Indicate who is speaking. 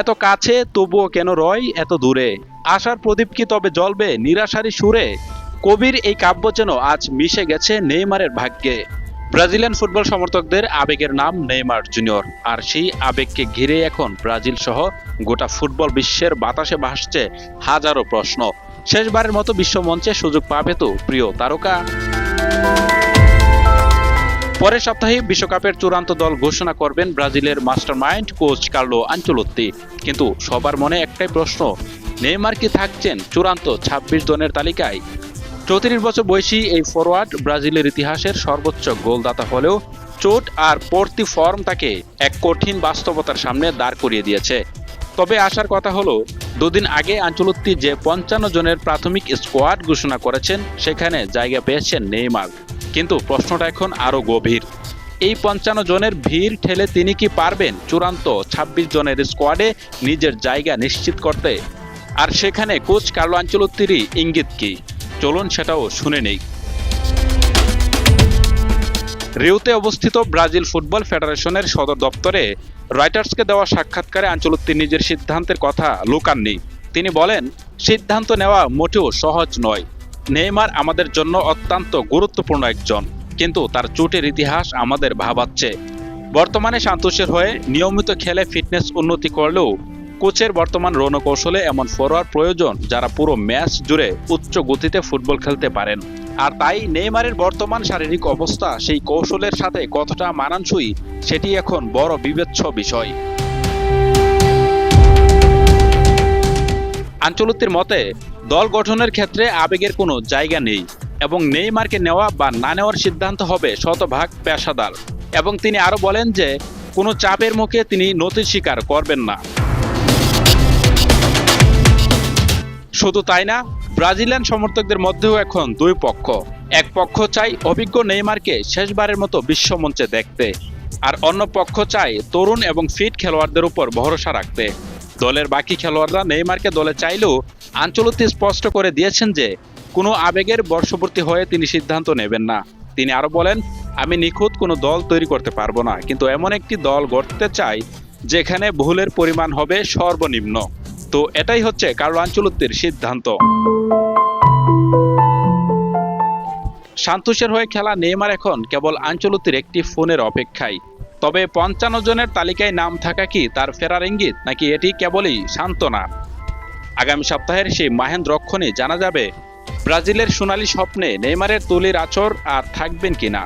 Speaker 1: এত কাছে তবুও কেন রয় এত দূরে? আশার প্রদীপ কি তবে জ্বলবে নিরাশারই সুরে? কবির এই কাব্য যেন আজ মিশে গেছে নেইমারের ভাগ্যে। ব্রাজিলিয়ান ফুটবল সমর্থকদের আবেগের নাম নেইমার জুনিয়র, আর সেই আবেগকে ঘিরে এখন ব্রাজিল সহ গোটা ফুটবল বিশ্বের বাতাসে ভাসছে হাজারো প্রশ্ন। শেষবারের মতো বিশ্বমঞ্চে সুযোগ পাবে তো প্রিয় তারকা? পরের সপ্তাহে বিশ্বকাপের চূড়ান্ত দল ঘোষণা করবেন ব্রাজিলের মাস্টারমাইন্ড কোচ কার্লো আনচেলোত্তি। কিন্তু সবার মনে একটাই প্রশ্ন, নেইমার কি থাকছেন চূড়ান্ত ২৬ জনের তালিকায়? ৩৪ বছর বয়সী এই ফরোয়ার্ড ব্রাজিলের ইতিহাসের সর্বোচ্চ গোলদাতা হলেও চোট আর পড়তি ফর্ম তাকে এক কঠিন বাস্তবতার সামনে দাঁড় করিয়ে দিয়েছে। তবে আসার কথা হলো, দুদিন আগে আনচেলোত্তি যে ৫৫ জনের প্রাথমিক স্কোয়াড ঘোষণা করেছেন সেখানে জায়গা পেয়েছেন নেইমার। কিন্তু প্রশ্নটা এখন আরও গভীর, এই ৫৫ জনের ভিড় ঠেলে তিনি কি পারবেন চূড়ান্ত ২৬ জনের স্কোয়াডে নিজের জায়গা নিশ্চিত করতে? আর সেখানে কোচ কার্লো আনচেলোত্তিরই ইঙ্গিত কি? চলুন সেটাও শুনে নেই। রিওতে অবস্থিত ব্রাজিল ফুটবল ফেডারেশনের সদর দপ্তরে রয়টার্সকে দেওয়া সাক্ষাৎকারে আনচেলোত্তি নিজের সিদ্ধান্তের কথা লুকাননি। তিনি বলেন, সিদ্ধান্ত নেওয়া মোটেও সহজ নয়। নেইমার আমাদের জন্য অত্যন্ত গুরুত্বপূর্ণ একজন, কিন্তু তার চোটের ইতিহাস আমাদের ভাবাচ্ছে। বর্তমানে সান্তোসের হয়ে নিয়মিত খেলে ফিটনেস উন্নতি করলেও কোচের বর্তমান রণকৌশলে এমন ফরোয়ার্ড প্রয়োজন যারা পুরো ম্যাচ জুড়ে উচ্চ গতিতে ফুটবল খেলতে পারেন। আর তাই নেইমারের বর্তমান শারীরিক অবস্থা সেই কৌশলের সাথে কতটা মানানসই সেটি এখন বড় বিবেচ্য বিষয়। আনচেলোত্তির মতে, দল গঠনের ক্ষেত্রে আবেগের কোনো জায়গা নেই এবং নেইমারকে নেওয়া বা না নেওয়ার সিদ্ধান্ত হবে শতভাগ পেশাদার। এবং তিনি আরও বলেন যে কোনো চাপের মুখে তিনি নতি স্বীকার করবেন না। শুধু তাই না, ব্রাজিলিয়ান সমর্থকদের মধ্যেও এখন দুই পক্ষ। এক পক্ষ চাই অভিজ্ঞ নেইমারকে শেষবারের মতো বিশ্বমঞ্চে দেখতে, আর অন্য পক্ষ চাই তরুণ এবং ফিট খেলোয়াড়দের উপর ভরসা রাখতে। দলের বাকি খেলোয়াড়রা নেইমারকে দলে চাইলেও আনচেলোত্তি স্পষ্ট করে দিয়েছেন যে কোনো আবেগের বশবর্তী হয়ে তিনি সিদ্ধান্ত নেবেন না। তিনি আরও বলেন, আমি নিখুঁত কোনো দল তৈরি করতে পারবো না, কিন্তু এমন একটি দল গড়তে চাই যেখানে ভুলের পরিমাণ হবে সর্বনিম্ন। তো এটাই হচ্ছে কার্লো আনচেলোত্তির সিদ্ধান্ত। সান্তোসের হয়ে খেলা নেইমার এখন কেবল আনচেলোত্তির একটি ফোনের অপেক্ষায়। তবে ৫৫ জনের তালিকায় নাম থাকা কি তার ফেরার ইঙ্গিত, নাকি এটি কেবলই সান্ত্বনা? আগামী সপ্তাহের সেই মাহেন্দ্রক্ষণে জানা যাবে ব্রাজিলের সোনালী স্বপ্নে নেইমারের তুলির আঁচড় আর থাকবেন কিনা।